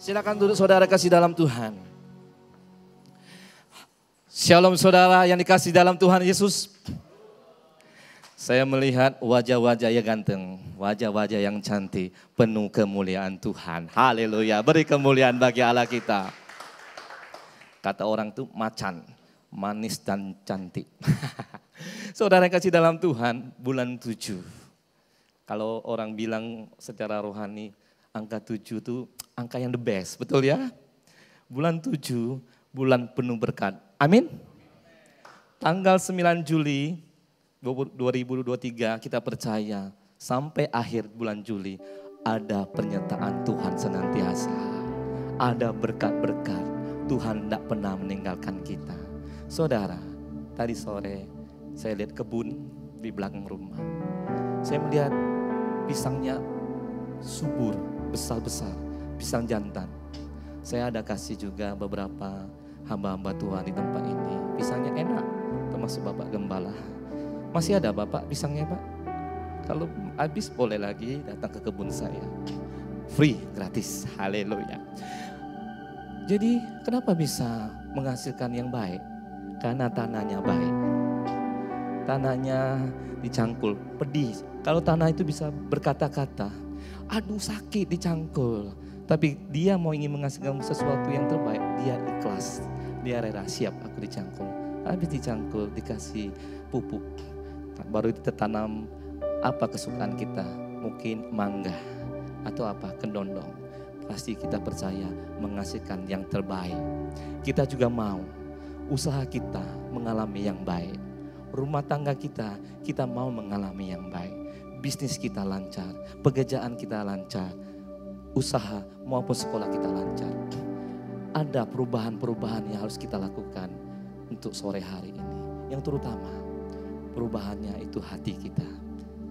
Silakan duduk saudara kasih dalam Tuhan. Shalom saudara yang dikasih dalam Tuhan Yesus. Saya melihat wajah-wajah yang ganteng, wajah-wajah yang cantik, penuh kemuliaan Tuhan. Haleluya, beri kemuliaan bagi Allah kita. Kata orang tuh macan, manis dan cantik. Saudara yang kasih dalam Tuhan, bulan 7. Kalau orang bilang secara rohani, angka 7 itu angka yang the best, betul ya? Bulan 7, bulan penuh berkat. Amin. Tanggal 9 Juli 2023 kita percaya sampai akhir bulan Juli ada penyertaan Tuhan senantiasa. Ada berkat-berkat. Tuhan tidak pernah meninggalkan kita. Saudara, tadi sore saya lihat kebun di belakang rumah. Saya melihat pisangnya subur, besar-besar, pisang jantan. Saya ada kasih juga beberapa hamba-hamba Tuhan di tempat ini. Pisangnya enak, termasuk Bapak Gembala. Masih ada Bapak pisangnya Pak? Kalau habis boleh lagi datang ke kebun saya. Free, gratis, haleluya. Jadi kenapa bisa menghasilkan yang baik? Karena tanahnya baik. Tanahnya dicangkul, pedih. Kalau tanah itu bisa berkata-kata, aduh sakit dicangkul. Tapi dia mau ingin menghasilkan sesuatu yang terbaik, dia ikhlas. Dia rela, siap aku dicangkul. Habis dicangkul, dikasih pupuk. Baru kita tanam apa kesukaan kita. Mungkin mangga atau apa, kedondong. Pasti kita percaya menghasilkan yang terbaik. Kita juga mau usaha kita mengalami yang baik. Rumah tangga kita mau mengalami yang baik. Bisnis kita lancar, pekerjaan kita lancar, usaha maupun sekolah kita lancar. Ada perubahan-perubahan yang harus kita lakukan untuk sore hari ini. Yang terutama perubahannya itu hati kita.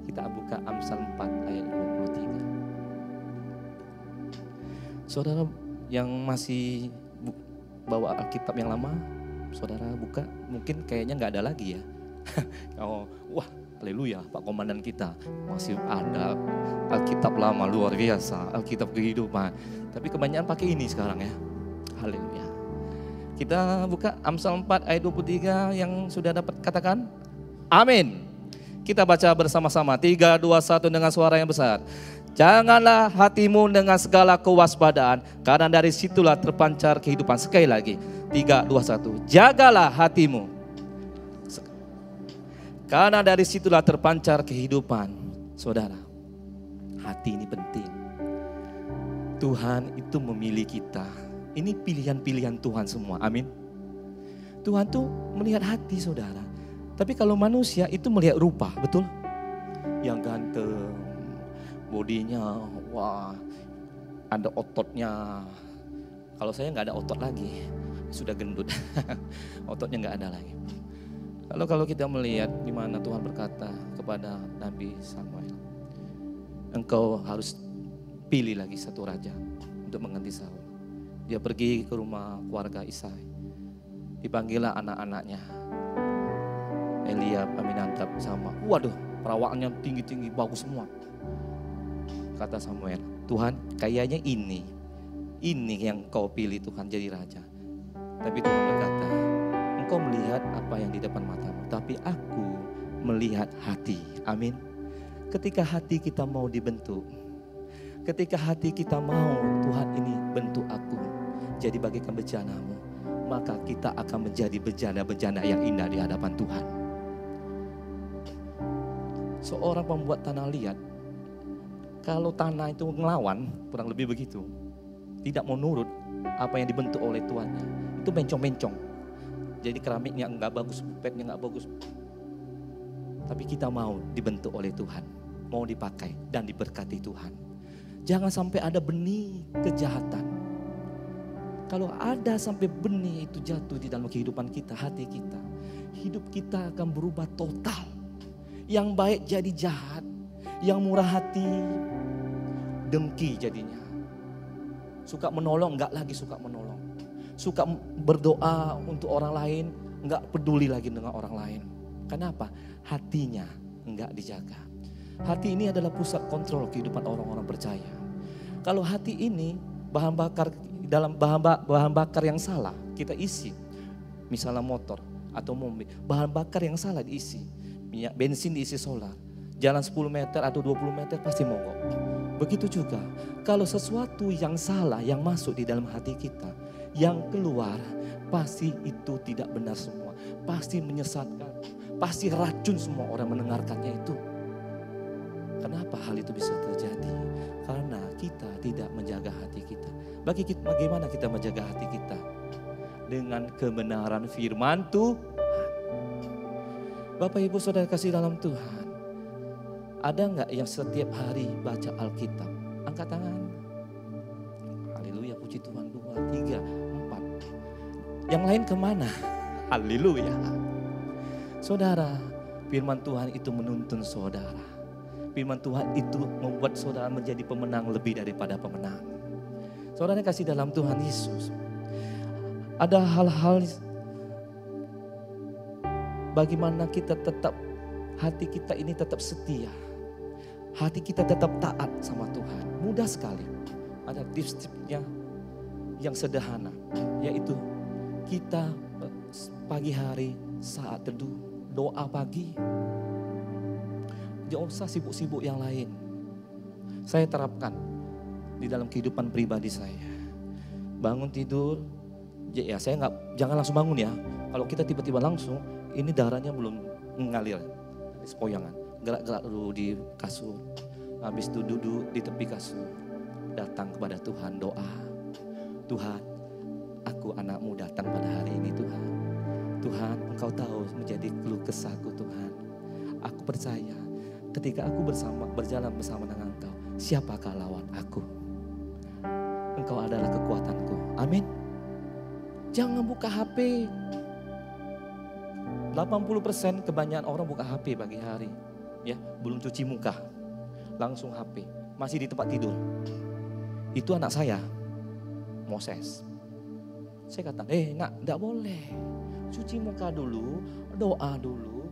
Kita buka Amsal 4 ayat 23. Saudara yang masih bawa Alkitab yang lama, saudara buka, mungkin kayaknya nggak ada lagi ya. Oh, wah, haleluya, Pak Komandan kita masih ada Alkitab lama luar biasa, Alkitab kehidupan. Tapi kebanyakan pakai ini sekarang ya. Haleluya. Kita buka Amsal 4 ayat 23 yang sudah dapat katakan. Amin. Kita baca bersama-sama 3, 2, 1 dengan suara yang besar. Janganlah hatimu dengan segala kewaspadaan, karena dari situlah terpancar kehidupan. Sekali lagi, 3, 2, 1. Jagalah hatimu, karena dari situlah terpancar kehidupan. Saudara, hati ini penting. Tuhan itu memilih kita. Ini pilihan-pilihan Tuhan semua, amin. Tuhan tuh melihat hati saudara. Tapi kalau manusia itu melihat rupa, betul? Yang ganteng, bodinya, wah, ada ototnya. Kalau saya nggak ada otot lagi, sudah gendut. Ototnya nggak ada lagi. Kalau kita melihat di mana Tuhan berkata kepada Nabi Samuel, engkau harus pilih lagi satu raja untuk mengganti Saul. Dia pergi ke rumah keluarga Isai. Dipanggillah anak-anaknya. Eliab, Aminadab sama. Waduh, perawakannya tinggi-tinggi, bagus semua. Kata Samuel, Tuhan kayaknya ini yang kau pilih Tuhan jadi raja. Tapi Tuhan berkata, engkau melihat apa yang di depan matamu, tapi aku melihat hati. Amin. Ketika hati kita mau dibentuk, ketika hati kita mau Tuhan ini bentuk aku jadi bagaikan bejanamu, maka kita akan menjadi bejana-bejana yang indah di hadapan Tuhan. Seorang pembuat tanah liat, kalau tanah itu ngelawan, kurang lebih begitu, tidak mau nurut apa yang dibentuk oleh tuannya, itu bencong-bencong. Jadi keramiknya enggak bagus, pupetnya enggak bagus. Tapi kita mau dibentuk oleh Tuhan, mau dipakai dan diberkati Tuhan. Jangan sampai ada benih kejahatan. Kalau ada sampai benih itu jatuh di dalam kehidupan kita, hati kita, hidup kita akan berubah total. Yang baik jadi jahat, yang murah hati dengki jadinya. Suka menolong, enggak lagi suka menolong. Suka berdoa untuk orang lain, enggak peduli lagi dengan orang lain. Kenapa? Hatinya enggak dijaga. Hati ini adalah pusat kontrol kehidupan orang-orang percaya. Kalau hati ini bahan bakar yang salah kita isi. Misalnya motor atau mobil, bahan bakar yang salah diisi. Minyak bensin diisi solar. Jalan 10 meter atau 20 meter pasti mogok. Begitu juga kalau sesuatu yang salah yang masuk di dalam hati kita, yang keluar pasti itu tidak benar semua. Pasti menyesatkan, pasti racun semua orang mendengarkannya itu. Kenapa hal itu bisa terjadi? Karena kita tidak menjaga hati kita. Bagaimana kita menjaga hati kita? Dengan kebenaran firman Tuhan. Bapak Ibu Saudara kasih dalam Tuhan. Ada enggak yang setiap hari baca Alkitab? Angkat tangan. Haleluya, puji Tuhan. 2, 3, 4. Yang lain kemana? Haleluya. Saudara, firman Tuhan itu menuntun saudara. Firman Tuhan itu membuat saudara menjadi pemenang lebih daripada pemenang. Saudara kasih dalam Tuhan Yesus. Ada hal-hal bagaimana kita tetap, hati kita ini tetap setia. Hati kita tetap taat sama Tuhan. Mudah sekali. Ada tips-tipsnya yang sederhana. Yaitu kita pagi hari saat teduh, doa pagi. Jangan usah sibuk-sibuk yang lain. Saya terapkan di dalam kehidupan pribadi saya. Bangun tidur, ya saya jangan langsung bangun ya. Kalau kita tiba-tiba langsung, ini darahnya belum mengalir, sepoyangan. Gerak-gerak dulu di kasur, habis itu duduk di tepi kasur, datang kepada Tuhan, doa. Tuhan, aku anakmu datang pada hari ini Tuhan. Tuhan, Engkau tahu menjadi keluh kesahku Tuhan. Aku percaya ketika aku berjalan bersama dengan Engkau, siapakah lawan aku? Engkau adalah kekuatanku. Amin. Jangan buka HP. 80% kebanyakan orang buka HP pagi hari. Ya, belum cuci muka. Langsung HP. Masih di tempat tidur. Itu anak saya. Moses. Saya kata, nak, enggak boleh. Cuci muka dulu, doa dulu.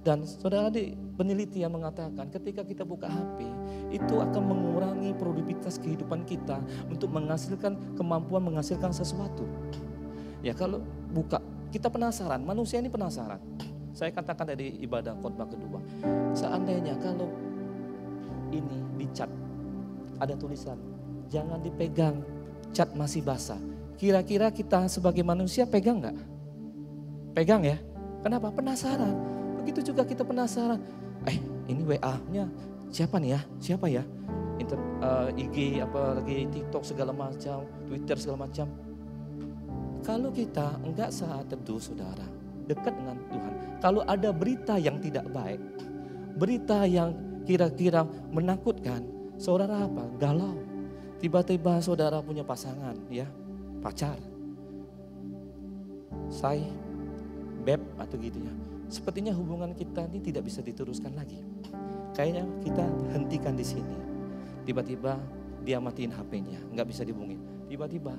Dan saudara adik, penelitian mengatakan ketika kita buka HP, itu akan mengurangi produktivitas kehidupan kita untuk menghasilkan kemampuan menghasilkan sesuatu. Ya kalau buka, kita penasaran, manusia ini penasaran. Saya katakan dari ibadah khotbah kedua, seandainya kalau ini dicat, ada tulisan, jangan dipegang, cat masih basah. Kira-kira kita sebagai manusia pegang nggak? Pegang ya. Kenapa? Penasaran. Begitu juga kita penasaran. Ini WA-nya siapa nih ya? Siapa ya? IG, apalagi TikTok segala macam, Twitter segala macam. Kalau kita enggak saat teduh saudara, dekat dengan Tuhan. Kalau ada berita yang tidak baik, berita yang kira-kira menakutkan, saudara apa? Galau. Tiba-tiba saudara punya pasangan ya, pacar. Beb atau gitu ya. Sepertinya hubungan kita ini tidak bisa diteruskan lagi. Kayaknya kita hentikan di sini. Tiba-tiba dia matiin HP-nya, nggak bisa dihubungin. Tiba-tiba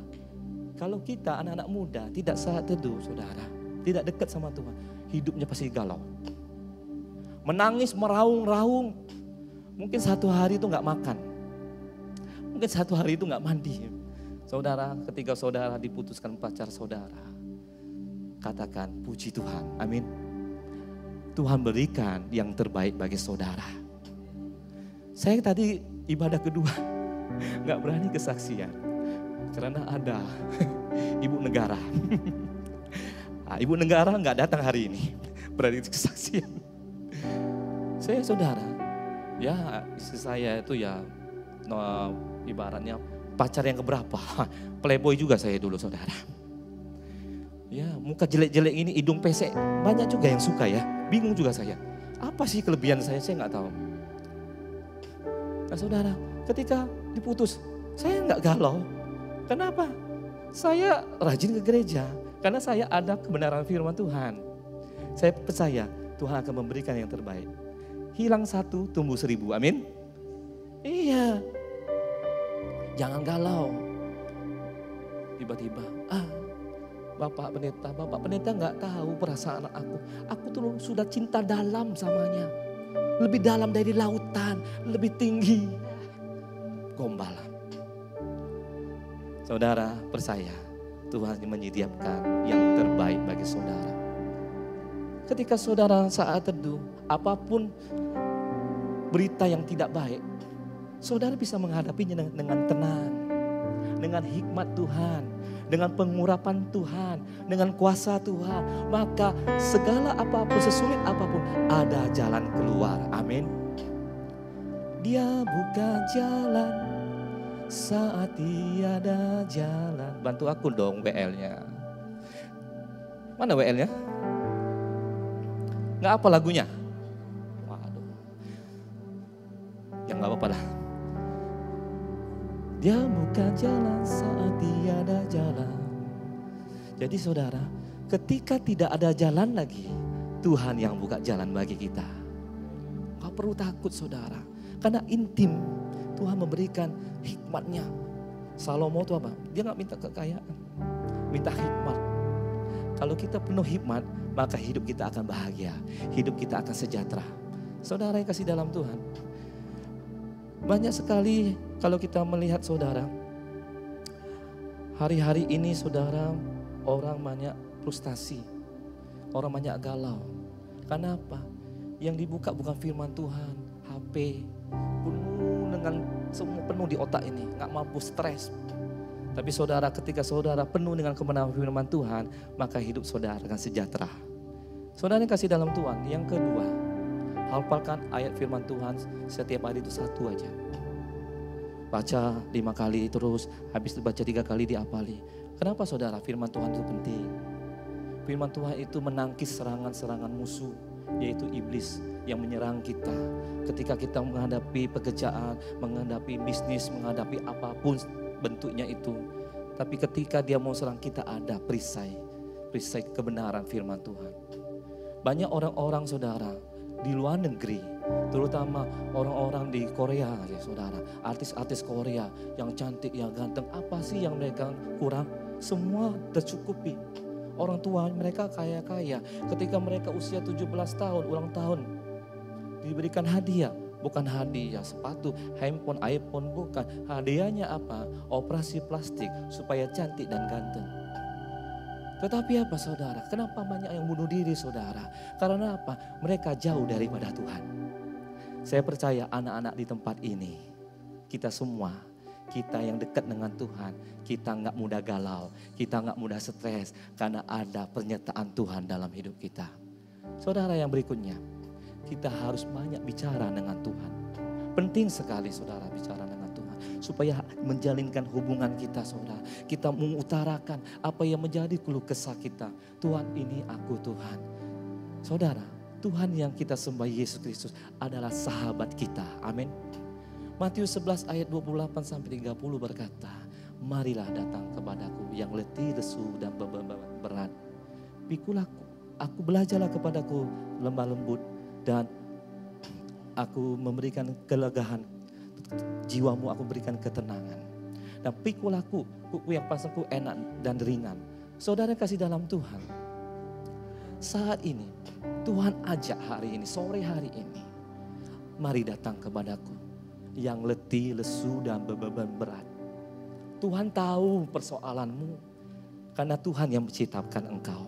kalau kita anak-anak muda tidak saat teduh saudara, tidak dekat sama Tuhan, hidupnya pasti galau. Menangis, meraung-raung. Mungkin satu hari itu nggak makan. Mungkin satu hari itu nggak mandi. Saudara, ketika saudara diputuskan pacar saudara, katakan puji Tuhan, amin. Tuhan berikan yang terbaik bagi saudara. Saya tadi ibadah kedua nggak berani kesaksian karena ada ibu negara. Ibu negara nggak datang hari ini, berani kesaksian. Saya saudara, ya istri saya itu ya ibaratnya pacar yang keberapa, playboy juga saya dulu saudara. Ya muka jelek-jelek ini, hidung pesek, banyak juga yang suka ya. Bingung juga saya. Apa sih kelebihan saya nggak tahu. Nah saudara, ketika diputus, saya nggak galau. Kenapa? Saya rajin ke gereja. Karena saya ada kebenaran firman Tuhan. Saya percaya Tuhan akan memberikan yang terbaik. Hilang satu, tumbuh 1000, amin. Iya. Jangan galau. Tiba-tiba, Bapak pendeta nggak tahu perasaan aku. Aku tuh sudah cinta dalam samanya. Lebih dalam dari lautan, lebih tinggi. Gombalan. Saudara percaya Tuhan menyediakan yang terbaik bagi saudara. Ketika saudara saat teduh, apapun berita yang tidak baik, saudara bisa menghadapinya dengan tenang, dengan hikmat Tuhan, dengan pengurapan Tuhan, dengan kuasa Tuhan. Maka segala apapun, sesulit apapun, ada jalan keluar. Amin. Dia buka jalan saat tiada jalan. Bantu aku dong WL-nya. Mana WL-nya? Nggak apa lagunya? Waduh. Ya nggak apa-apa lah. Dia buka jalan saat tiada jalan. Jadi saudara, ketika tidak ada jalan lagi, Tuhan yang buka jalan bagi kita. Nggak perlu takut saudara. Karena intim, Tuhan memberikan hikmatnya. Salomo itu apa? Dia nggak minta kekayaan, minta hikmat. Kalau kita penuh hikmat, maka hidup kita akan bahagia, hidup kita akan sejahtera. Saudara yang kasih dalam Tuhan, banyak sekali kalau kita melihat saudara, hari-hari ini saudara, orang banyak frustasi, orang banyak galau. Karena apa? Yang dibuka bukan firman Tuhan, HP, penuh dengan semua penuh di otak ini, nggak mampu, stres. Tapi saudara, ketika saudara penuh dengan kebenaran firman Tuhan, maka hidup saudara akan sejahtera. Saudara yang kasih dalam Tuhan, yang kedua, hafalkan ayat firman Tuhan setiap hari itu satu aja. Baca 5 kali terus, habis itu baca 3 kali diapali. Kenapa saudara? Firman Tuhan itu penting. Firman Tuhan itu menangkis serangan-serangan musuh, yaitu iblis yang menyerang kita. Ketika kita menghadapi pekerjaan, menghadapi bisnis, menghadapi apapun bentuknya itu. Tapi ketika dia mau serang kita, ada perisai kebenaran firman Tuhan. Banyak orang-orang saudara di luar negeri, terutama orang-orang di Korea ya saudara, artis-artis Korea yang cantik, yang ganteng, apa sih yang mereka kurang? Semua tercukupi. Orang tua mereka kaya-kaya, ketika mereka usia 17 tahun, ulang tahun, diberikan hadiah. Bukan hadiah sepatu, handphone, iPhone, bukan. Hadiahnya apa? Operasi plastik supaya cantik dan ganteng. Tetapi apa saudara? Kenapa banyak yang bunuh diri saudara? Karena apa? Mereka jauh daripada Tuhan. Saya percaya anak-anak di tempat ini, kita semua, kita yang dekat dengan Tuhan, kita nggak mudah galau, kita nggak mudah stres, karena ada pernyataan Tuhan dalam hidup kita. Saudara yang berikutnya, kita harus banyak bicara dengan Tuhan. Penting sekali saudara bicara dengan Tuhan, supaya menjalinkan hubungan kita saudara. Kita mengutarakan apa yang menjadi keluh kesah kita. Tuhan, ini aku Tuhan. Saudara, Tuhan yang kita sembah Yesus Kristus adalah sahabat kita. Amin. Matius 11 ayat 28 sampai 30 berkata, marilah datang kepadaku yang letih, lesu dan berat. Pikulah aku, belajarlah kepadaku lemah lembut dan aku memberikan kelegaan. Jiwamu aku berikan ketenangan. Dan pikulah kuku yang pasangku enak dan ringan. Saudara kasih dalam Tuhan, saat ini Tuhan ajak hari ini, sore hari ini, mari datang kepadaku yang letih, lesu dan beban berat. Tuhan tahu persoalanmu karena Tuhan yang menciptakan engkau.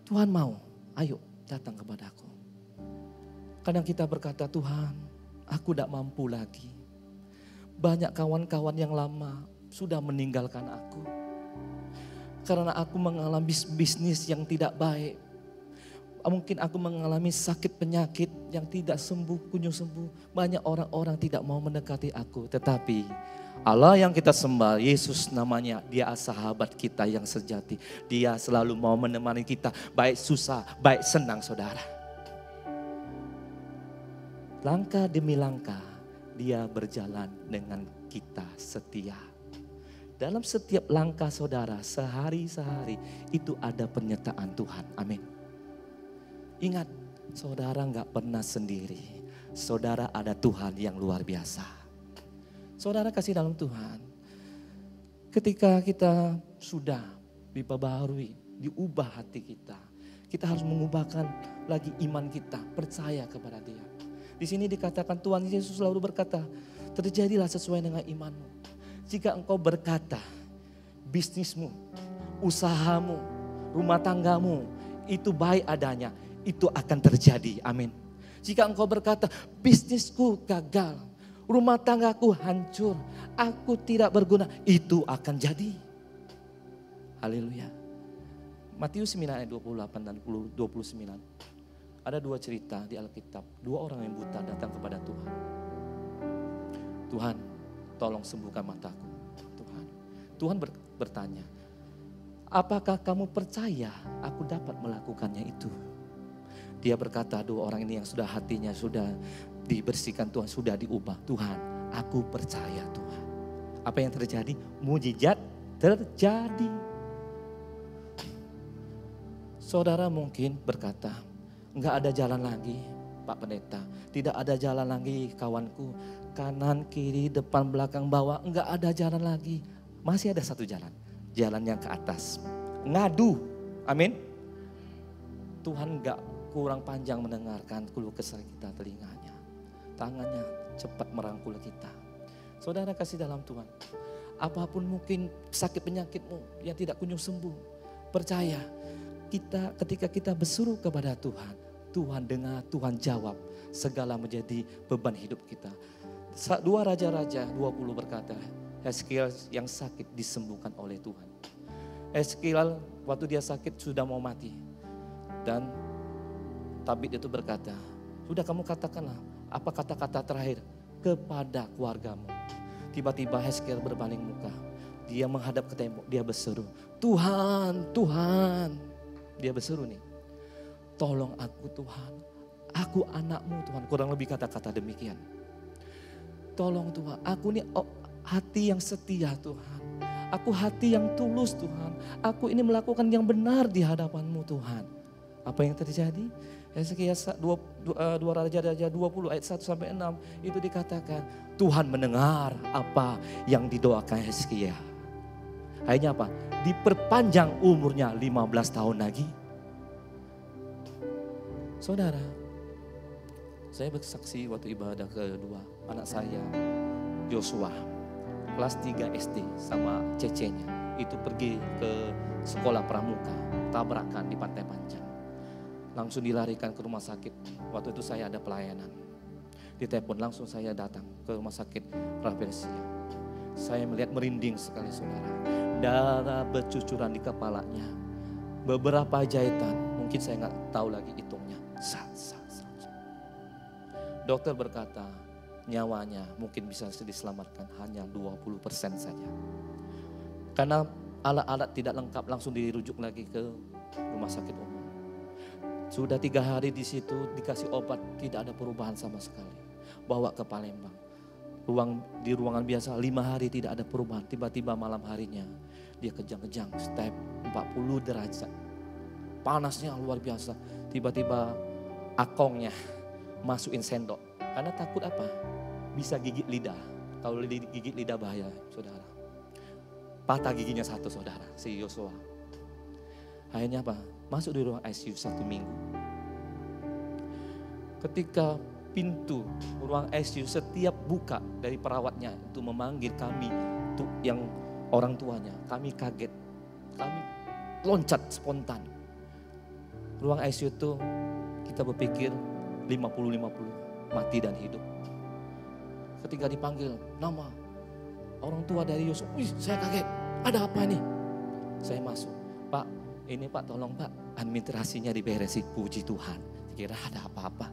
Tuhan mau, ayo datang kepadaku. Kadang kita berkata, Tuhan, aku tidak mampu lagi. Banyak kawan-kawan yang lama sudah meninggalkan aku. Karena aku mengalami bisnis yang tidak baik. Mungkin aku mengalami sakit penyakit yang tidak sembuh, kunjung sembuh. Banyak orang-orang tidak mau mendekati aku. Tetapi Allah yang kita sembah, Yesus namanya, dia sahabat kita yang sejati. Dia selalu mau menemani kita, baik susah, baik senang saudara. Langkah demi langkah, dia berjalan dengan kita setia. Dalam setiap langkah saudara, sehari-sehari itu ada pernyataan Tuhan. Amin. Ingat, saudara gak pernah sendiri. Saudara ada Tuhan yang luar biasa. Saudara kasih dalam Tuhan. Ketika kita sudah diperbaharui, diubah hati kita. Kita harus mengubahkan lagi iman kita, percaya kepada Dia. Di sini dikatakan Tuhan Yesus selalu berkata, terjadilah sesuai dengan imanmu. Jika engkau berkata, bisnismu, usahamu, rumah tanggamu, itu baik adanya, itu akan terjadi. Amin. Jika engkau berkata, bisnisku gagal, rumah tanggaku hancur, aku tidak berguna, itu akan jadi. Haleluya. Matius 9 ayat 28 dan 29. Ada dua cerita di Alkitab. Dua orang yang buta datang kepada Tuhan. Tuhan, tolong sembuhkan mataku. Tuhan bertanya, apakah kamu percaya aku dapat melakukannya itu? Dia berkata, dua orang ini yang sudah hatinya sudah dibersihkan Tuhan, sudah diubah. Tuhan, aku percaya Tuhan. Apa yang terjadi? Mujizat terjadi. Saudara mungkin berkata, enggak ada jalan lagi Pak Pendeta. Tidak ada jalan lagi kawanku. Kanan, kiri, depan, belakang, bawah. Enggak ada jalan lagi. Masih ada satu jalan. Jalan yang ke atas. Ngadu. Amin. Tuhan enggak kurang panjang mendengarkan keluh kesah kita telinganya. Tangannya cepat merangkul kita. Saudara kasih dalam Tuhan. Apapun mungkin sakit penyakitmu yang tidak kunjung sembuh. Percaya. Ketika kita berseru kepada Tuhan, Tuhan dengar, Tuhan jawab, segala menjadi beban hidup kita. 2 Raja-Raja 20 berkata, Hezkiel yang sakit disembuhkan oleh Tuhan. Hezkiel waktu dia sakit sudah mau mati. Dan tabib itu berkata, sudah kamu katakanlah apa kata-kata terakhir kepada keluargamu. Tiba-tiba Hezkiel berbaling muka. Dia menghadap ke tembok, dia berseru, Tuhan, Tuhan. Dia berseru nih, tolong aku Tuhan, aku anakmu Tuhan. Kurang lebih kata-kata demikian. Tolong Tuhan, aku ini hati yang setia Tuhan. Aku hati yang tulus Tuhan. Aku ini melakukan yang benar di hadapan-Mu Tuhan. Apa yang terjadi? Hezkiel 2 Raja-Raja 20 ayat 1 sampai 6 itu dikatakan Tuhan mendengar apa yang didoakan Hezkiel. Akhirnya apa? Diperpanjang umurnya 15 tahun lagi. Saudara, saya bersaksi waktu ibadah kedua, anak saya Joshua, kelas 3 SD sama cecenya, itu pergi ke sekolah pramuka, tabrakan di Pantai Panjang. Langsung dilarikan ke rumah sakit, waktu itu saya ada pelayanan. Ditelepon langsung saya datang ke rumah sakit Rafflesia. Saya melihat merinding sekali saudara. Darah bercucuran di kepalanya. Beberapa jahitan, mungkin saya nggak tahu lagi hitungnya. Dokter berkata, nyawanya mungkin bisa diselamatkan hanya 20% saja. Karena alat-alat tidak lengkap langsung dirujuk lagi ke rumah sakit umum. Sudah 3 hari di situ dikasih obat, tidak ada perubahan sama sekali. Bawa ke Palembang. Di ruangan biasa 5 hari tidak ada perubahan. Tiba-tiba malam harinya dia kejang-kejang step 40 derajat. Panasnya luar biasa. Tiba-tiba akongnya masukin sendok. Karena takut apa? Bisa gigit lidah. Kalau gigit lidah bahaya saudara. Patah giginya satu saudara, si Yosua. Akhirnya apa? Masuk di ruang ICU 1 minggu. Ketika pintu ruang ICU setiap buka dari perawatnya itu memanggil kami untuk yang orang tuanya. Kami kaget, kami loncat spontan. Ruang ICU itu kita berpikir 50-50, mati dan hidup. Ketika dipanggil nama orang tua dari Yosua, wih saya kaget, ada apa nih? Saya masuk, Pak ini Pak tolong Pak administrasinya diberesin, puji Tuhan. Kira ada apa-apa.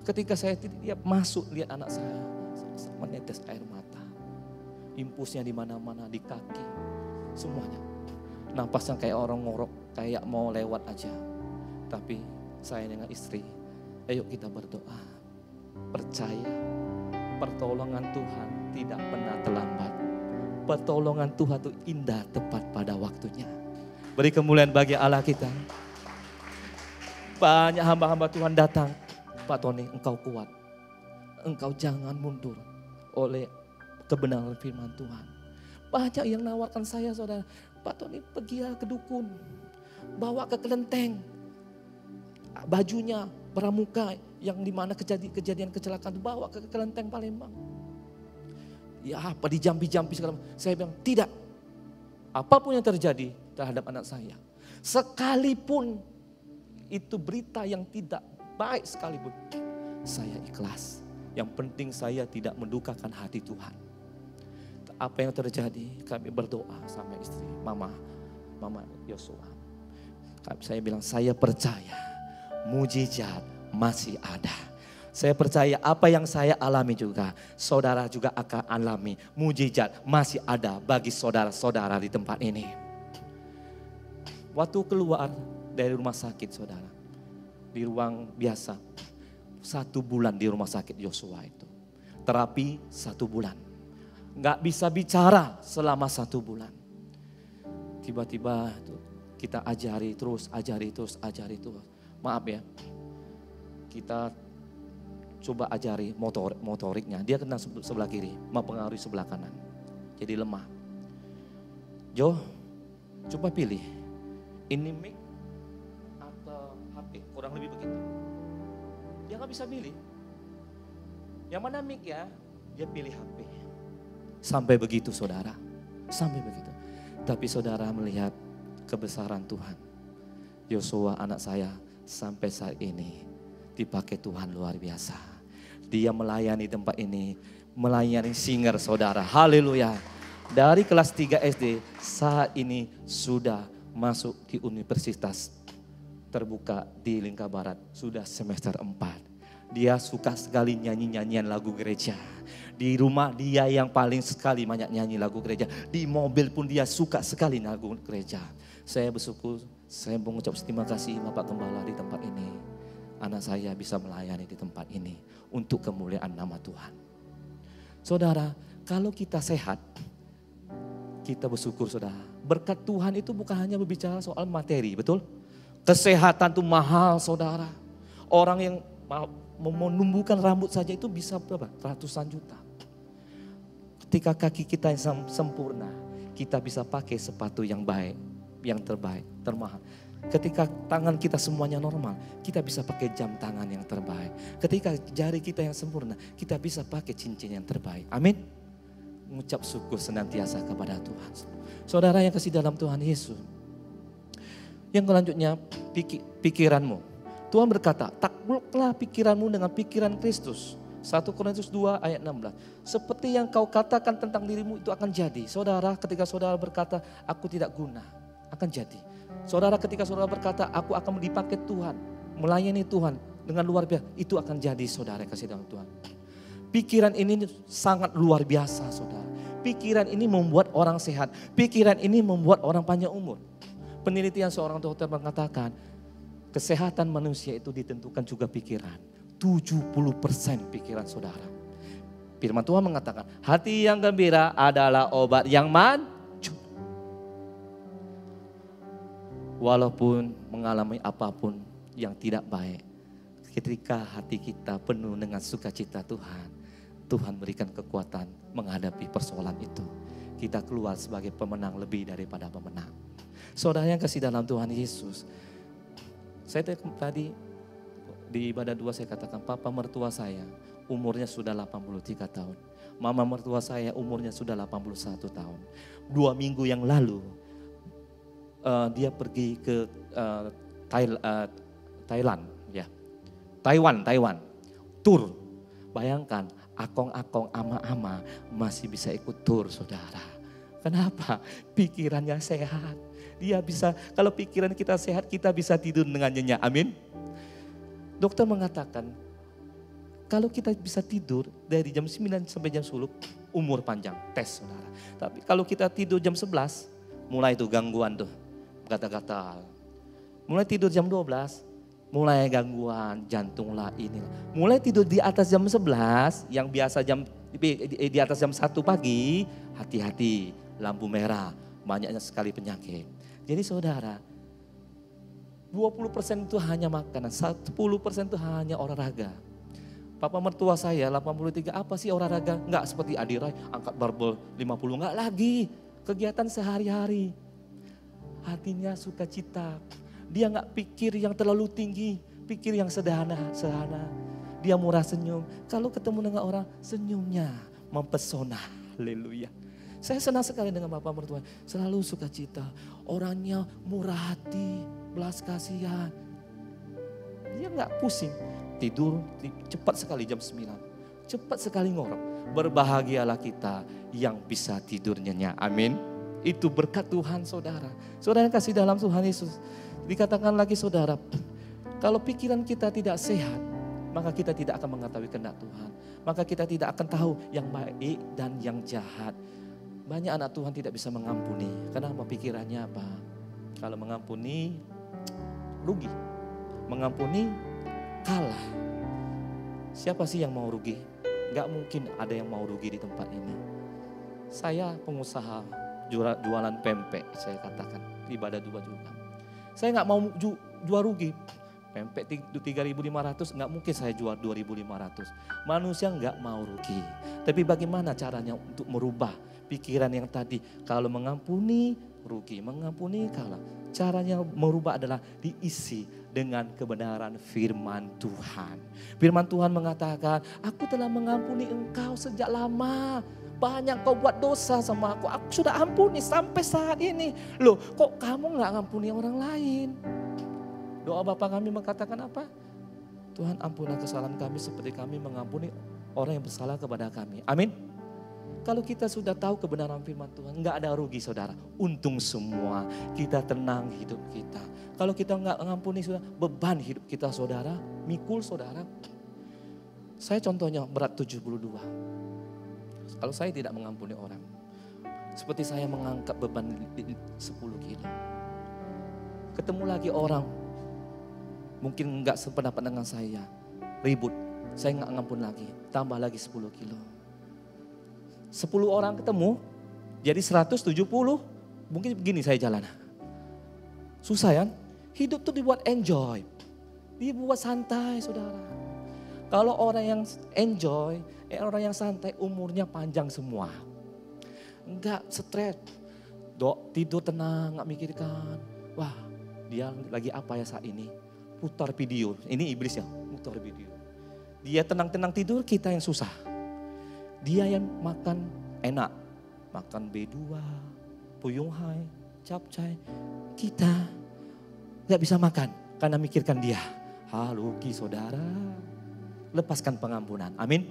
Ketika saya tiap masuk lihat anak saya menetes air mata. Impulsnya di mana-mana, di kaki, semuanya. Napasnya kayak orang ngorok, kayak mau lewat aja. Tapi saya dengan istri, ayo kita berdoa. Percaya, pertolongan Tuhan tidak pernah terlambat. Pertolongan Tuhan itu indah tepat pada waktunya. Beri kemuliaan bagi Allah kita. Banyak hamba-hamba Tuhan datang. Pak Tony, engkau kuat. Engkau jangan mundur oleh kebenaran firman Tuhan. Banyak yang nawarkan saya saudara. Pak Tony pergi ke dukun. Bawa ke kelenteng. Bajunya pramuka yang dimana kejadian kecelakaan bawa ke kelenteng Palembang. ya apa dijampi-jampi segala macam. Saya bilang tidak. Apapun yang terjadi terhadap anak saya, sekalipun itu berita yang tidak baik sekalipun, saya ikhlas. Yang penting saya tidak mendukakan hati Tuhan. Apa yang terjadi, kami berdoa sama istri, Mama Yosua. Saya bilang, saya percaya mujizat masih ada. Saya percaya apa yang saya alami juga, saudara juga akan alami. Mujizat masih ada bagi saudara-saudara di tempat ini. Waktu keluar dari rumah sakit saudara, di ruang biasa, 1 bulan di rumah sakit Yosua itu. Terapi 1 bulan. Nggak bisa bicara selama 1 bulan. Tiba-tiba kita ajari terus. Maaf ya, kita coba ajari motoriknya. Dia kena sebelah kiri, mempengaruhi sebelah kanan. Jadi lemah. Jo, coba pilih. Ini mic atau HP, kurang lebih begitu. Dia nggak bisa pilih. Yang mana mic ya? Dia pilih HP. Sampai begitu saudara, sampai begitu. Tapi saudara melihat kebesaran Tuhan. Yosua anak saya sampai saat ini dipakai Tuhan luar biasa. Dia melayani tempat ini, melayani singer saudara. Haleluya. Dari kelas 3 SD saat ini sudah masuk di universitas terbuka di Lingkar Barat. Sudah semester 4. Dia suka sekali nyanyi-nyanyian lagu gereja. Di rumah dia yang paling sekali banyak nyanyi lagu gereja. Di mobil pun dia suka sekali lagu gereja. Saya bersyukur, saya mengucap terima kasih Bapak Gembala di tempat ini. Anak saya bisa melayani di tempat ini untuk kemuliaan nama Tuhan. Saudara, kalau kita sehat, kita bersyukur saudara. Berkat Tuhan itu bukan hanya berbicara soal materi, betul? Kesehatan itu mahal saudara. Orang yang mau menumbuhkan rambut saja itu bisa berapa? Ratusan juta. Ketika kaki kita yang sempurna, kita bisa pakai sepatu yang baik, yang terbaik, termahal. Ketika tangan kita semuanya normal, kita bisa pakai jam tangan yang terbaik. Ketika jari kita yang sempurna, kita bisa pakai cincin yang terbaik. Amin. Mengucap syukur senantiasa kepada Tuhan. Saudara yang kasih dalam Tuhan Yesus. Yang selanjutnya, pikiranmu. Tuhan berkata, takluklah pikiranmu dengan pikiran Kristus. 1 Korintus 2 ayat 16. Seperti yang kau katakan tentang dirimu itu akan jadi. Saudara, ketika saudara berkata, aku tidak guna, akan jadi. Saudara, ketika saudara berkata, aku akan dipakai Tuhan, melayani Tuhan dengan luar biasa, itu akan jadi saudara yang kasih dalam Tuhan. Pikiran ini sangat luar biasa saudara. Pikiran ini membuat orang sehat. Pikiran ini membuat orang panjang umur. Penelitian seorang dokter mengatakan, kesehatan manusia itu ditentukan juga pikiran. 70% pikiran saudara. Firman Tuhan mengatakan, hati yang gembira adalah obat yang manjur. Walaupun mengalami apapun yang tidak baik, ketika hati kita penuh dengan sukacita Tuhan, Tuhan berikan kekuatan menghadapi persoalan itu. Kita keluar sebagai pemenang lebih daripada pemenang. Saudara yang kasih dalam Tuhan Yesus, saya tadi di ibadah 2 saya katakan, papa mertua saya umurnya sudah 83 tahun. Mama mertua saya umurnya sudah 81 tahun. 2 minggu yang lalu, dia pergi ke Thailand, ya, Taiwan, tur. Bayangkan, akong-akong, ama-ama masih bisa ikut tur, saudara. Kenapa? Pikirannya sehat. Dia bisa, kalau pikiran kita sehat, kita bisa tidur dengan nyenyak. Amin. Dokter mengatakan, kalau kita bisa tidur dari jam 9 sampai jam 10, umur panjang, tes saudara. Tapi kalau kita tidur jam 11, mulai itu gangguan tuh. Kata-kata, mulai tidur jam 12, mulai gangguan jantung lah ini. Mulai tidur di atas jam 11, yang biasa di atas jam 1 pagi, hati-hati, lampu merah, banyaknya sekali penyakit. Jadi saudara, 20% itu hanya makanan, 10% itu hanya olahraga. Papa mertua saya 83, apa sih olahraga? Enggak seperti Adirai, angkat barbel 50, enggak lagi. Kegiatan sehari-hari. Hatinya sukacita. Dia enggak pikir yang terlalu tinggi, pikir yang sederhana. Dia murah senyum. Kalau ketemu dengan orang, senyumnya mempesona. Haleluya. Saya senang sekali dengan Bapak mertua. Selalu sukacita. Orangnya murah hati, belas kasihan. Dia nggak pusing. Tidur cepat sekali jam 9. Cepat sekali ngorok. Berbahagialah kita yang bisa tidur nyenyak. Amin. Itu berkat Tuhan saudara. Saudara yang kasih dalam Tuhan Yesus. Dikatakan lagi saudara, kalau pikiran kita tidak sehat, maka kita tidak akan mengetahui kehendak Tuhan. Maka kita tidak akan tahu yang baik dan yang jahat. Banyak anak Tuhan tidak bisa mengampuni. Kenapa? Pikirannya apa? Kalau mengampuni, rugi. Mengampuni, kalah. Siapa sih yang mau rugi? Gak mungkin ada yang mau rugi di tempat ini. Saya pengusaha jualan pempek, saya katakan. Ibadah juga. Saya gak mau jual rugi. Pempek 3.500, nggak mungkin saya jual 2.500. Manusia nggak mau rugi. Tapi bagaimana caranya untuk merubah pikiran yang tadi? Kalau mengampuni, rugi. Mengampuni, kalah. Caranya merubah adalah diisi dengan kebenaran firman Tuhan. Firman Tuhan mengatakan, aku telah mengampuni engkau sejak lama. Banyak kau buat dosa sama aku sudah ampuni sampai saat ini. Loh, kok kamu nggak ngampuni orang lain? Doa Bapa kami mengatakan apa? Tuhan ampunilah kesalahan kami seperti kami mengampuni orang yang bersalah kepada kami. Amin. Kalau kita sudah tahu kebenaran firman Tuhan, enggak ada rugi saudara. Untung semua, kita tenang hidup kita. Kalau kita enggak mengampuni sudah beban hidup kita saudara, mikul saudara. Saya contohnya berat 72. Kalau saya tidak mengampuni orang, seperti saya mengangkat beban 10 kilo. Ketemu lagi orang, mungkin enggak sependapat dengan saya, ribut, saya enggak ngampun lagi, tambah lagi 10 kilo. 10 orang ketemu, jadi 170, mungkin begini saya jalan. Susah ya, hidup tuh dibuat enjoy, dibuat santai saudara. Kalau orang yang enjoy, orang yang santai umurnya panjang semua. Enggak stres, tidur tenang, enggak mikirkan, wah dia lagi apa ya saat ini. Putar video, ini iblis ya, putar video. Dia tenang-tenang tidur, kita yang susah. Dia yang makan enak, makan B2, puyung hai, capcay. Kita gak bisa makan karena mikirkan dia. Rugi saudara, lepaskan pengampunan, amin.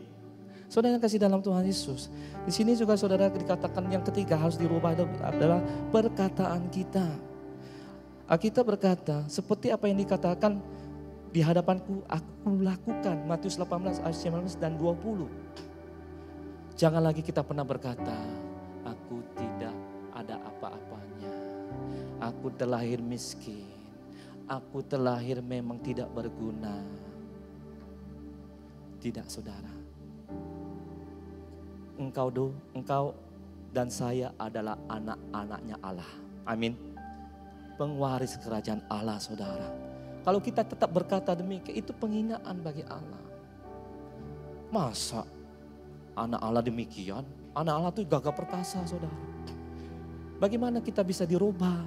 Saudara yang kasih dalam Tuhan Yesus. Di sini juga saudara dikatakan yang ketiga harus dirubah adalah perkataan kita. Alkitab berkata, seperti apa yang dikatakan di hadapanku, aku lakukan. Matius 18 ayat 19 dan 20. Jangan lagi kita pernah berkata, aku tidak ada apa-apanya. Aku terlahir miskin. Aku terlahir memang tidak berguna. Tidak saudara. Engkau dan saya adalah anak-anaknya Allah. Amin. Pengwaris kerajaan Allah saudara. Kalau kita tetap berkata demikian, itu penghinaan bagi Allah. Masa anak Allah demikian? Anak Allah itu gagah perkasa saudara. Bagaimana kita bisa dirubah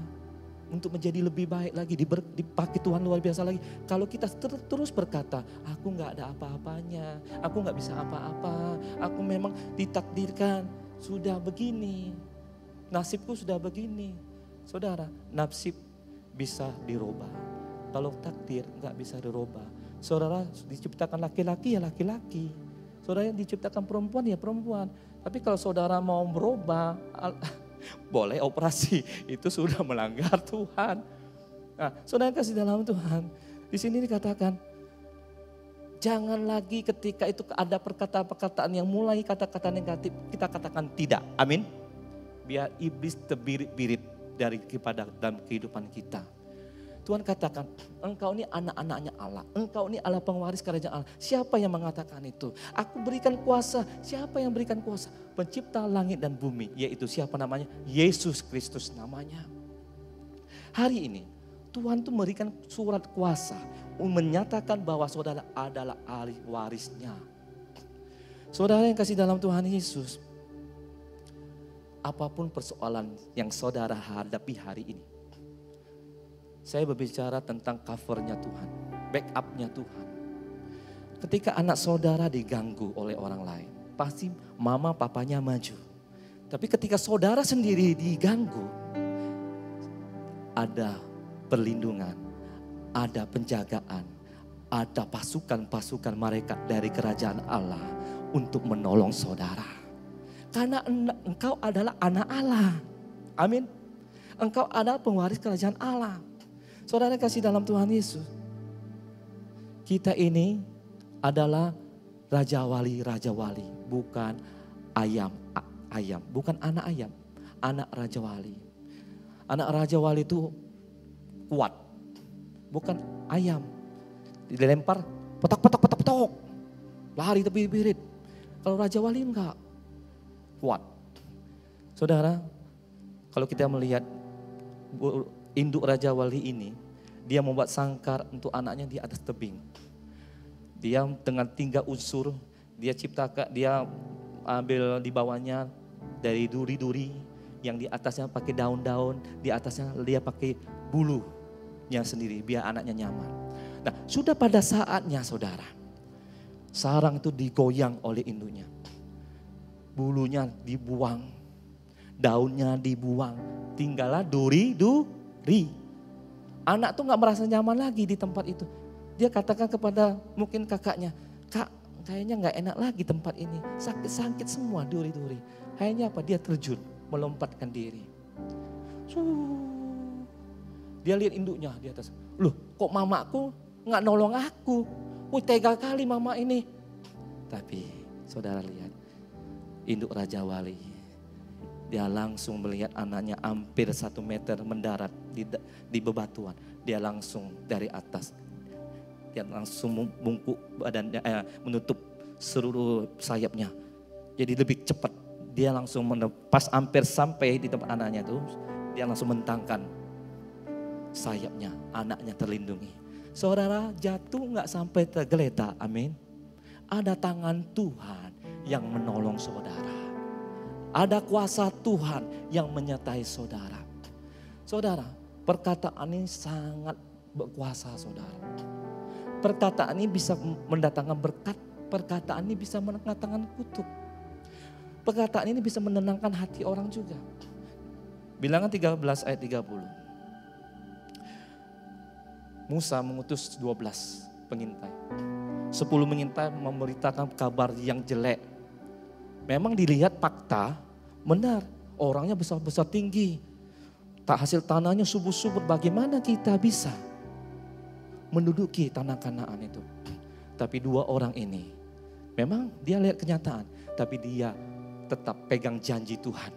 untuk menjadi lebih baik lagi, dipakai Tuhan luar biasa lagi. Kalau kita terus berkata, aku gak ada apa-apanya, aku gak bisa apa-apa, aku memang ditakdirkan sudah begini, nasibku sudah begini. Saudara, nasib bisa dirubah. Kalau takdir nggak bisa dirubah. Saudara diciptakan laki-laki ya laki-laki. Saudara yang diciptakan perempuan ya perempuan. Tapi kalau saudara mau berubah, boleh operasi. Itu sudah melanggar Tuhan. Nah, saudara kasih dalam Tuhan. Di sini dikatakan, jangan lagi ketika itu ada perkataan-perkataan yang mulai kata-kata negatif, kita katakan tidak. Amin. Biar iblis terbirit-birit dalam kehidupan kita. Tuhan katakan, engkau ini anak-anaknya Allah. Engkau ini Allah pengwaris kerajaan Allah. Siapa yang mengatakan itu? Aku berikan kuasa. Siapa yang berikan kuasa? Pencipta langit dan bumi. Yaitu siapa namanya? Yesus Kristus namanya. Hari ini Tuhan tuh memberikan surat kuasa. Menyatakan bahwa saudara adalah ahli warisnya. Saudara yang kasih dalam Tuhan Yesus. Apapun persoalan yang saudara hadapi hari ini. Saya berbicara tentang covernya Tuhan, backupnya Tuhan. Ketika anak saudara diganggu oleh orang lain, pasti mama papanya maju. Tapi ketika saudara sendiri diganggu, ada perlindungan, ada penjagaan, ada pasukan-pasukan mereka dari kerajaan Allah untuk menolong saudara. Karena engkau adalah anak Allah. Amin. Engkau adalah pewaris kerajaan Allah. Saudara kasih dalam Tuhan Yesus. Kita ini adalah raja wali, bukan ayam, bukan anak ayam, anak raja wali. Anak raja wali itu kuat, bukan ayam. Dilempar, petak, lari tepi-pirit. Kalau raja wali enggak, kuat. Saudara, kalau kita melihat induk raja wali ini, dia membuat sangkar untuk anaknya di atas tebing. Dia dengan 3 unsur, dia ciptakan, dia ambil di bawahnya dari duri-duri, yang di atasnya pakai daun-daun, di atasnya dia pakai bulunya sendiri, biar anaknya nyaman. Nah, sudah pada saatnya saudara, sarang itu digoyang oleh induknya. Bulunya dibuang, daunnya dibuang, tinggallah duri. Anak tuh gak merasa nyaman lagi di tempat itu. Dia katakan kepada mungkin kakaknya, "Kak, kayaknya gak enak lagi tempat ini. Sakit-sakit semua duri-duri." Akhirnya apa? Dia terjun, melompatkan diri. Dia lihat induknya di atas. Loh, kok mamaku gak nolong aku? Wih, tega kali mama ini. Tapi saudara lihat, induk Raja Wali. Dia langsung melihat anaknya hampir 1 meter mendarat di bebatuan. Dia langsung dari atas. Dia langsung membungkuk badannya, menutup seluruh sayapnya. Jadi lebih cepat. Dia langsung pas hampir sampai di tempat anaknya itu, dia langsung mentangkan sayapnya, anaknya terlindungi. Saudara, jatuh nggak sampai tergeletak, amin. Ada tangan Tuhan yang menolong saudara. Ada kuasa Tuhan yang menyertai saudara. Saudara, perkataan ini sangat berkuasa saudara. Perkataan ini bisa mendatangkan berkat, perkataan ini bisa mendatangkan kutuk. Perkataan ini bisa menenangkan hati orang juga. Bilangan 13 ayat 30. Musa mengutus 12 pengintai. 10 mengintai memberitakan kabar yang jelek. Memang dilihat fakta, benar. Orangnya besar-besar tinggi. Tak hasil tanahnya subur-subur, bagaimana kita bisa menduduki tanah Kanaan itu. Tapi 2 orang ini, memang dia lihat kenyataan, tapi dia tetap pegang janji Tuhan.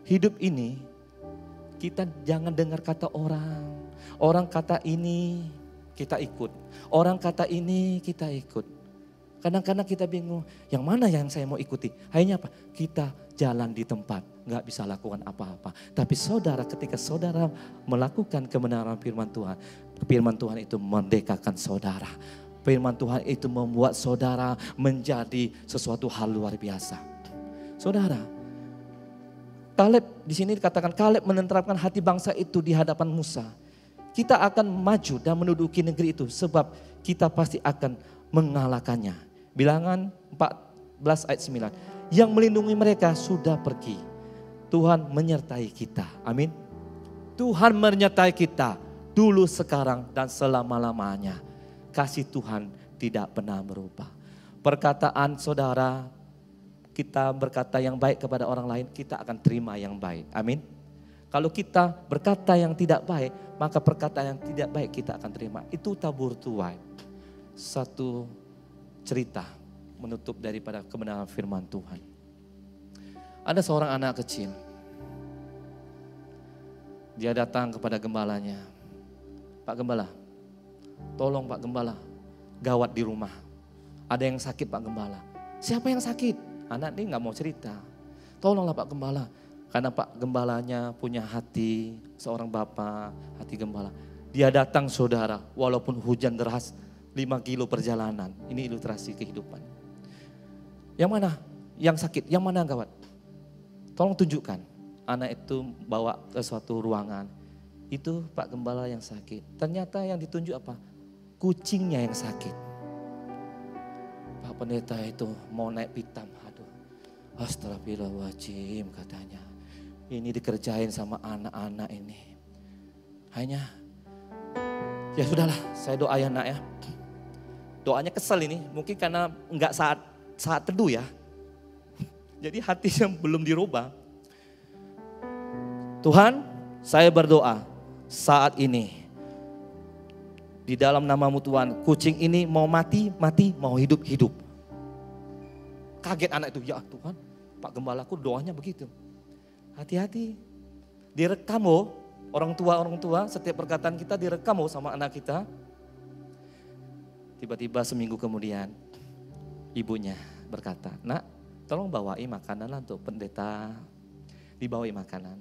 Hidup ini, kita jangan dengar kata orang. Orang kata ini, kita ikut. Orang kata ini, kita ikut. Kadang-kadang kita bingung, yang mana yang saya mau ikuti? Akhirnya apa? Kita jalan di tempat, gak bisa lakukan apa-apa. Tapi saudara, ketika saudara melakukan kebenaran firman Tuhan itu merdekakan saudara. Firman Tuhan itu membuat saudara menjadi sesuatu hal luar biasa. Saudara, Kaleb di sini dikatakan Kaleb menenteramkan hati bangsa itu di hadapan Musa. Kita akan maju dan menduduki negeri itu sebab kita pasti akan mengalahkannya. Bilangan 14 ayat 9. Yang melindungi mereka sudah pergi. Tuhan menyertai kita. Amin. Tuhan menyertai kita dulu, sekarang, dan selama-lamanya. Kasih Tuhan tidak pernah berubah. Perkataan saudara, kita berkata yang baik kepada orang lain, kita akan terima yang baik. Amin. Kalau kita berkata yang tidak baik, maka perkataan yang tidak baik kita akan terima. Itu tabur tuai. Satu cerita menutup daripada kebenaran firman Tuhan. Ada seorang anak kecil. Dia datang kepada gembalanya. Pak Gembala, tolong Pak Gembala, gawat di rumah. Ada yang sakit Pak Gembala. Siapa yang sakit? Anak ini gak mau cerita. Tolonglah Pak Gembala. Karena Pak Gembalanya punya hati seorang bapak, hati gembala. Dia datang saudara, walaupun hujan deras 5 kilo perjalanan. Ini ilustrasi kehidupan. Yang mana? Yang sakit, yang mana gawat? Tolong tunjukkan. Anak itu bawa ke suatu ruangan. Itu Pak Gembala yang sakit. Ternyata yang ditunjuk apa? Kucingnya yang sakit. Pak Pendeta itu mau naik pitam. Aduh, Astagfirullahaladzim katanya. Ini dikerjain sama anak-anak ini. Hanya, ya sudahlah, saya doa ya nak ya. Doanya kesel ini, mungkin karena enggak saat teduh ya. Jadi hatinya belum dirubah. Tuhan, saya berdoa saat ini. Di dalam namamu Tuhan, kucing ini mau mati, mau hidup. Kaget anak itu, ya Tuhan, Pak Gembalaku doanya begitu. Hati-hati, direkam orang tua, setiap perkataan kita direkam sama anak kita. Tiba-tiba seminggu kemudian, ibunya berkata, nak tolong bawain makanan lah untuk pendeta. Dibawain makanan.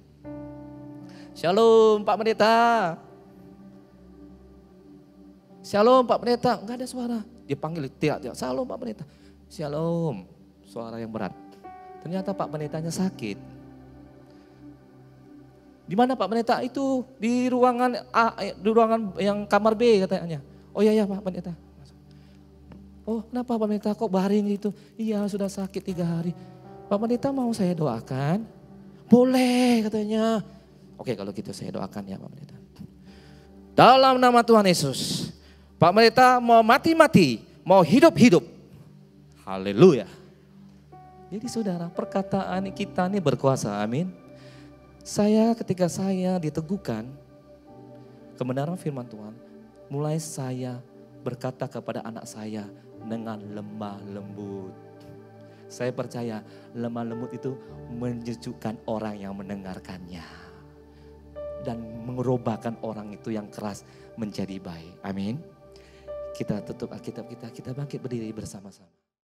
Shalom Pak Pendeta. Shalom Pak Pendeta, enggak ada suara. Dia panggil, tiap. Shalom Pak Pendeta. Shalom, suara yang berat. Ternyata Pak Pendetanya sakit. Di mana Pak Pendeta? Itu di ruangan A, di ruangan yang kamar B katanya. Oh iya Pak Pendeta. Oh kenapa Pak Pendeta kok baring gitu? Iya sudah sakit 3 hari. Pak Pendeta mau saya doakan? Boleh katanya. Oke kalau gitu saya doakan ya Pak Pendeta. Dalam nama Tuhan Yesus. Pak Pendeta mau mati-mati, mau hidup-hidup. Haleluya. Jadi saudara, perkataan kita ini berkuasa, amin. Ketika saya diteguhkan kebenaran firman Tuhan, mulai saya berkata kepada anak saya dengan lemah lembut. Saya percaya lemah lembut itu menyejukkan orang yang mendengarkannya. Dan merubahkan orang itu yang keras menjadi baik. Amin. Kita tutup Alkitab kita bangkit berdiri bersama-sama.